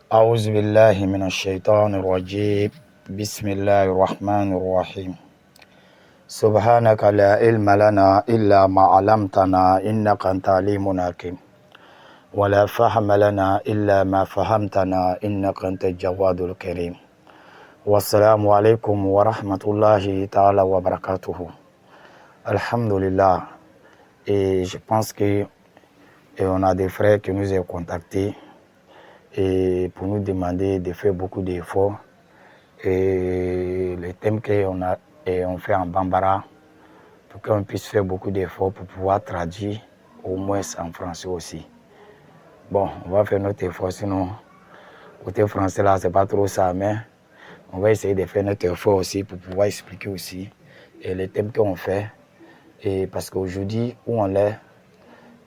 أعوذ بالله من الشيطان الرجيم بسم الله الرحمن الرحيم سبحانك لا علم لنا إلا ما علمتنا إنك أنت العليم الحكيم ولا فهم لنا إلا ما فهمتنا إنك أنت الجواد الكريم والسلام عليكم ورحمة الله تعالى وبركاته. Alhamdulillah. Et je pense que on a des frères qui nous ont contactés et pour nous demander de faire beaucoup d'efforts. Et le thème qu'on a et on fait en bambara pour qu'on puisse faire beaucoup d'efforts pour pouvoir traduire au moins en français aussi. Bon, on va faire notre effort, sinon côté français là c'est pas trop ça, mais on va essayer de faire notre effort aussi pour pouvoir expliquer aussi et les thèmes qu'on fait. Et parce qu'aujourd'hui où on est,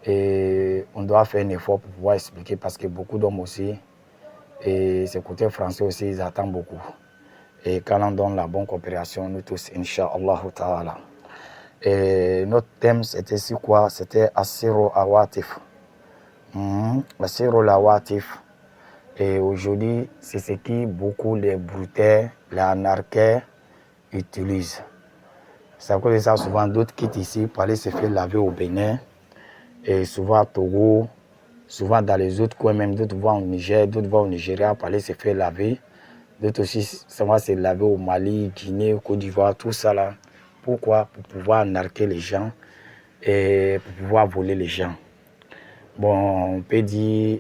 et on doit faire un effort pour pouvoir expliquer parce que beaucoup d'hommes aussi, et ce côté français aussi, ils attendent beaucoup. Et quand on donne la bonne coopération, nous tous, Inch'Allah Ta'ala. Et notre thème, c'était sur quoi? C'était Asiru Awatif. Asiru Awatif. Et aujourd'hui, c'est ce qui beaucoup les brutaires, les anarchais utilisent. C'est à cause de ça, souvent d'autres quittent ici pour aller se faire laver au Bénin. Et souvent à Togo, souvent dans les autres coins, même d'autres vont au Niger, d'autres vont au Nigeria pour aller se faire laver. D'autres aussi, ça va se laver au Mali, Guinée, Côte d'Ivoire, tout ça là. Pourquoi? Pour pouvoir narquer les gens et pour pouvoir voler les gens. Bon, on peut dire,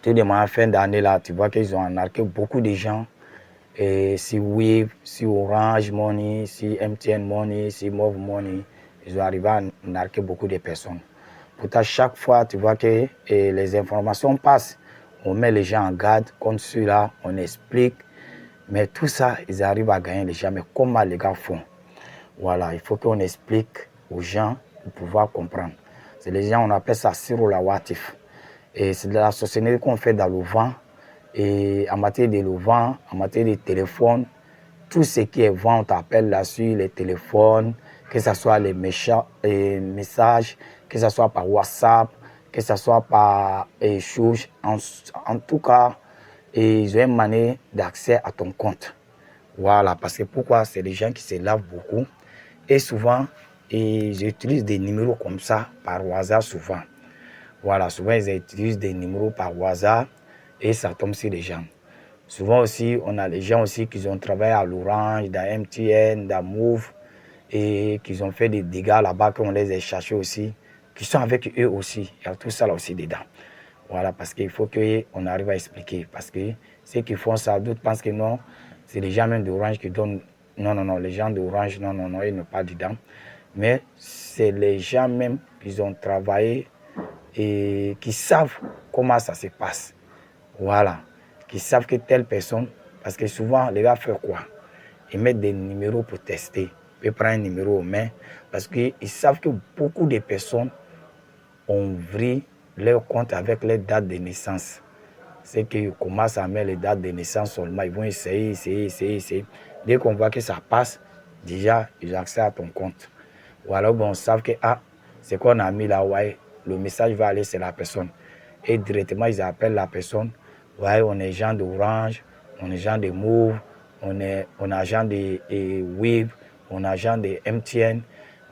tout de même, fin d'année là, tu vois qu'ils ont narqué beaucoup de gens. Et si Wave, si Orange Money, si MTN Money, si Move Money, ils ont arrivé à narquer beaucoup de personnes. Pourtant, chaque fois, tu vois que les informations passent. On met les gens en garde, comme celui-là, on explique. Mais tout ça, ils arrivent à gagner les gens. Mais comment les gars font? Voilà, il faut qu'on explique aux gens pour pouvoir comprendre. C'est les gens, on appelle ça Siro Lawatif. Et c'est de la société qu'on fait dans le vent. Et en matière de le vent, en matière de téléphone, tout ce qui est vente, on t'appelle là-dessus, les téléphones, que ce soit les messages, que ce soit par WhatsApp, que ce soit par échange. En tout cas, ils ont une manière d'accès à ton compte. Voilà, parce que pourquoi? C'est des gens qui se lavent beaucoup. Et souvent, ils utilisent des numéros comme ça, par hasard souvent. Voilà, souvent, ils utilisent des numéros par hasard et ça tombe sur les gens. Souvent aussi, on a les gens aussi qui ont travaillé à l'Orange, dans MTN, dans Move, et qui ont fait des dégâts là-bas, qu'on les a cherchés aussi, qui sont avec eux aussi. Il y a tout ça là aussi dedans. Voilà, parce qu'il faut qu'on arrive à expliquer. Parce que ceux qui font ça, d'autres pensent que non, c'est les gens même d'Orange qui donnent. Non, non, non, les gens d'Orange, non, non, non, ils ne sont pas dedans. Mais c'est les gens même qui ont travaillé et qui savent comment ça se passe. Voilà. Qui savent que telle personne, parce que souvent les gars font quoi? Ils mettent des numéros pour tester. Ils prennent un numéro aux mains parce qu'ils savent que beaucoup de personnes ont pris leur compte avec les dates de naissance. C'est qu'ils commencent à mettre les dates de naissance seulement. Ils vont essayer. Dès qu'on voit que ça passe, déjà, ils ont accès à ton compte. Ou alors, bon, on sait que c'est qu'on a mis là, ouais, le message va aller, c'est la personne. Et directement, ils appellent la personne. Ouais, on est gens d'Orange, on est gens de Move, on est agent de Wave, on est agent de MTN.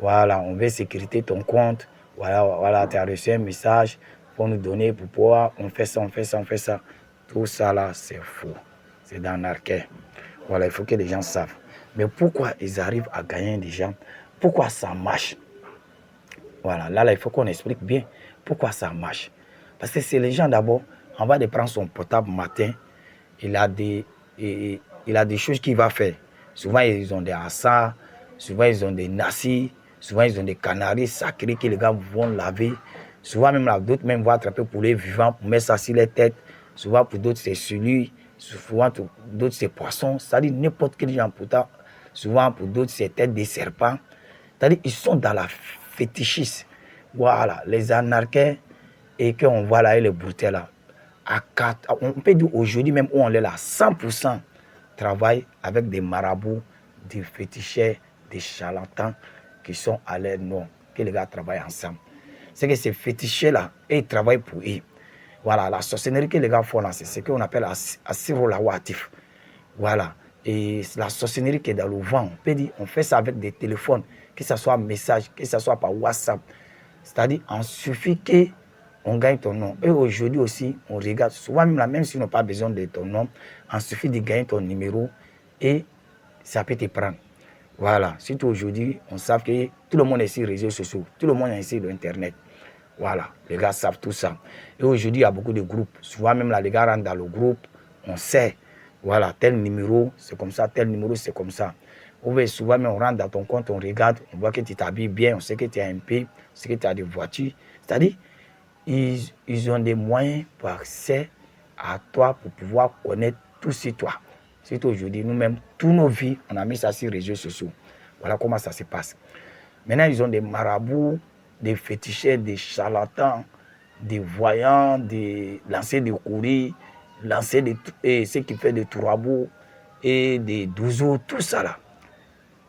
Voilà, on veut sécuriter ton compte. Voilà, tu as reçu un message pour nous donner pour pouvoir, on fait ça. Tout ça là, c'est faux. C'est dans l'arcade. Voilà, il faut que les gens savent. Mais pourquoi ils arrivent à gagner des gens? Pourquoi ça marche? Voilà, là, il faut qu'on explique bien pourquoi ça marche. Parce que c'est les gens d'abord, on va de prendre son portable matin, il a des choses qu'il va faire. Souvent, ils ont des assas, souvent, ils ont des nassis, souvent, ils ont des canaris sacrés que les gars vont laver. Souvent, même là, d'autres même vont attraper pour les vivants, pour mettre ça sur les têtes. Souvent, pour d'autres, c'est celui. Souvent, d'autres, c'est poisson. C'est-à-dire n'importe quel genre. Souvent, pour d'autres, c'est tête de serpent. C'est-à-dire ils sont dans la fétichisme. Voilà, les anarchais et qu'on voit là, et les brutels là. On peut dire aujourd'hui même où on est là, 100% travaillent avec des marabouts, des féticheurs, des charlatans qui sont à l'air non, que les gars travaillent ensemble. C'est que ces féticheurs là, ils travaillent pour eux. Voilà, la sorcellerie que les gars font là, c'est ce qu'on appelle assirolawatif. Voilà. Et la sorcellerie qui est dans le vent. On peut dire, on fait ça avec des téléphones, que ce soit message, que ce soit par WhatsApp. C'est-à-dire, il suffit qu'on gagne ton nom. Et aujourd'hui aussi, on regarde, souvent même si on n'a pas besoin de ton nom, il suffit de gagner ton numéro et ça peut te prendre. Voilà. Surtout aujourd'hui, on sait que tout le monde est sur les réseaux sociaux, tout le monde est sur l'Internet. Voilà, les gars savent tout ça. Et aujourd'hui, il y a beaucoup de groupes. Souvent même là, les gars rentrent dans le groupe, on sait, voilà, tel numéro, c'est comme ça, tel numéro, c'est comme ça. Ou souvent même, on rentre dans ton compte, on regarde, on voit que tu t'habilles bien, on sait que tu as un P, on sait que tu as des voitures. C'est-à-dire, ils ont des moyens pour accès à toi pour pouvoir connaître tout sur toi. Surtout aujourd'hui, nous-mêmes, tous nos vies, on a mis ça sur les réseaux sociaux. Voilà comment ça se passe. Maintenant, ils ont des marabouts, des féticheurs, des charlatans, des voyants, des lancers de courrier, ceux qui font des tourabous et des douzeaux, tout ça là.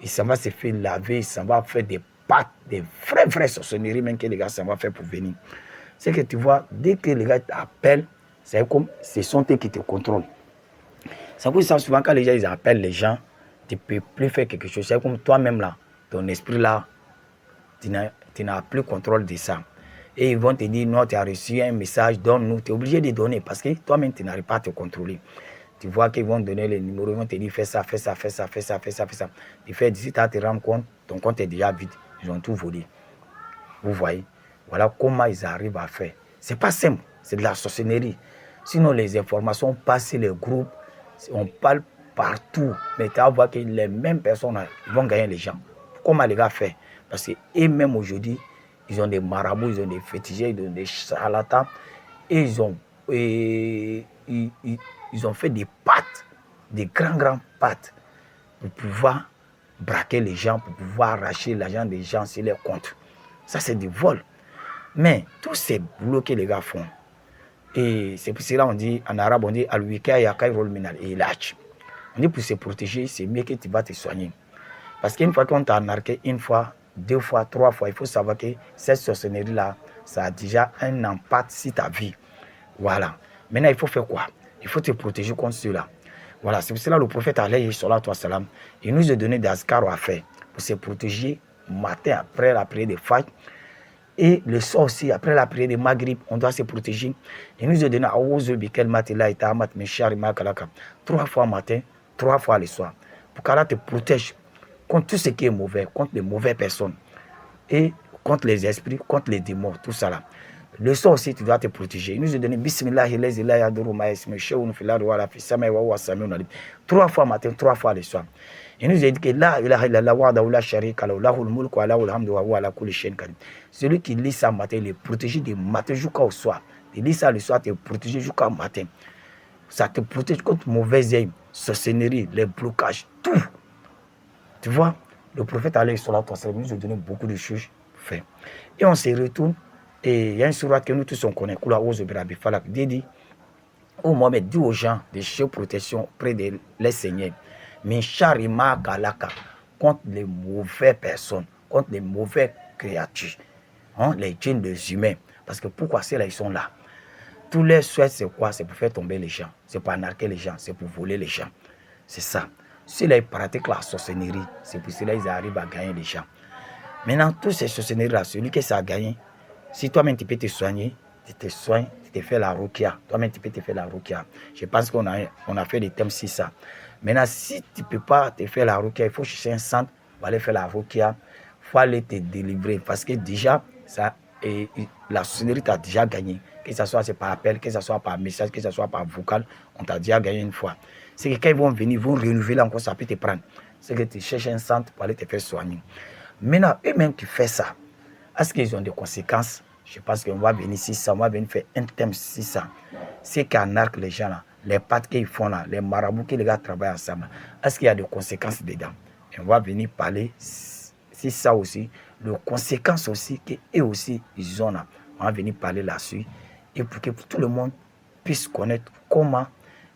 Et ça va se faire laver, ça va faire des pâtes, des vraies sorcelleries, même que les gars, ça va faire pour venir. C'est que tu vois, dès que les gars t'appellent, c'est comme ce sont eux qui te contrôlent. C'est pour ça souvent quand les gens ils appellent les gens, tu ne peux plus faire quelque chose. C'est comme toi-même là, ton esprit là, tu n'as plus contrôle de ça. Et ils vont te dire, non, tu as reçu un message, donne-nous. Tu es obligé de donner parce que toi-même, tu n'arrives pas à te contrôler. Tu vois qu'ils vont donner les numéros, ils vont te dire, fais ça, fais ça, fais ça, fais ça, fais ça, fais ça. Tu fais, d'ici, tu te rends compte, ton compte est déjà vide. Ils ont tout volé. Vous voyez? Voilà comment ils arrivent à faire. Ce n'est pas simple, c'est de la sorcellerie. Sinon, les informations passent sur les groupes, on parle partout. Mais tu vas voir que les mêmes personnes ils vont gagner les gens. Comment les gars font? Parce qu'eux-mêmes aujourd'hui, ils ont des marabouts, ils ont des féticheurs, ils ont des charlatans. Et ils ont fait des pâtes, des grands pâtes pour pouvoir braquer les gens, pour pouvoir arracher l'argent des gens sur leurs comptes. Ça, c'est du vol. Mais tous ces boulots que les gars font, et c'est pour cela on dit, en arabe, on dit, al-wika yakairol minal ilach. On dit pour se protéger, c'est mieux que tu vas te soigner. Parce qu'une fois qu'on t'a narqué, une fois, 2 fois, 3 fois, il faut savoir que cette sorcellerie-là, ça a déjà un impact sur ta vie. Voilà. Maintenant, il faut faire quoi? Il faut te protéger contre cela. Voilà, c'est pour cela que le prophète alayhi salatu wa salam, il nous a donné des askars à faire pour se protéger matin après la prière de Fajr. Et le soir aussi, après la prière de Maghrib, on doit se protéger. Il nous a donné 3 fois matin, 3 fois le soir. Pour qu'Allah te protège contre tout ce qui est mauvais, contre les mauvaises personnes. Et contre les esprits, contre les démons, tout ça là. Le soir aussi, tu dois te protéger. Il nous a donné Bismillah, 3 fois matin, 3 fois le soir. Il nous a dit que la ilaha illallah wahdahu la sharika lahu lahul mulku wa lahul hamdu wa huwa ala kulli shay'in qadir. Celui qui lit ça matin, il est protégé du matin jusqu'au soir. Il lit ça le soir, tu es protégé jusqu'au matin. Ça te protège contre mauvais œil, sorcellerie, les blocages, tout. Tu vois, le prophète alayhi salatu wa salam nous a donné beaucoup de choses faites. Et on se retourne, et il y a une sourate que nous tous on connaît, Kula Ozo Birabi Falak, dit, oh Mohamed, dis aux gens de chercher protection près de les seigneurs. Mais charima kalaka, contre les mauvaises personnes, contre les mauvaises créatures, hein, les djinns des humains. Parce que pourquoi ceux-là, ils sont là? Tous les souhaits, c'est quoi? C'est pour faire tomber les gens, c'est pour anarquer les gens, c'est pour voler les gens. C'est ça. Ceux-là, ils pratiquent la sorcellerie, c'est pour cela qu'ils arrivent à gagner les gens. Maintenant, tous ces sorcelleries-là, celui qui ça a gagné, si toi-même tu peux te soigner, tu te soignes, tu te fais la rukia. Toi-même tu peux te faire la rukia. Je pense qu'on a fait des thèmes sur ça. Maintenant, si tu ne peux pas te faire la rukia, il faut chercher un centre pour aller faire la rukia. Il faut aller te délivrer. Parce que déjà, la sorcellerie t'a déjà gagné. Que ce soit par appel, que ce soit par message, que ce soit par vocal, on t'a déjà gagné une fois. C'est que quand ils vont venir, ils vont renouveler encore, ça peut te prendre. C'est que tu cherches un centre pour aller te faire soigner. Maintenant, eux-mêmes qui font ça, est-ce qu'ils ont des conséquences? Je pense qu'on va venir sur ça, on va venir faire un thème sur ça. C'est qu'en arc les gens là, les pattes qu'ils font là, les marabouts que les gars travaillent ensemble, est-ce qu'il y a des conséquences dedans? Et on va venir parler sur ça aussi, les conséquences aussi qu'eux aussi ils ont là. On va venir parler là-dessus. Et pour que tout le monde puisse connaître comment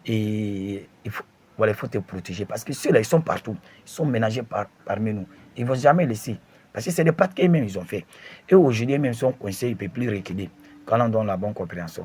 il faut te protéger. Parce que ceux-là, ils sont partout. Ils sont ménagés parmi nous. Ils ne vont jamais laisser. Parce que c'est des pattes qu'eux-mêmes ils ont fait. Et aujourd'hui, même si on conseille, ils ne peuvent plus reculer. Quand on donne la bonne compréhension.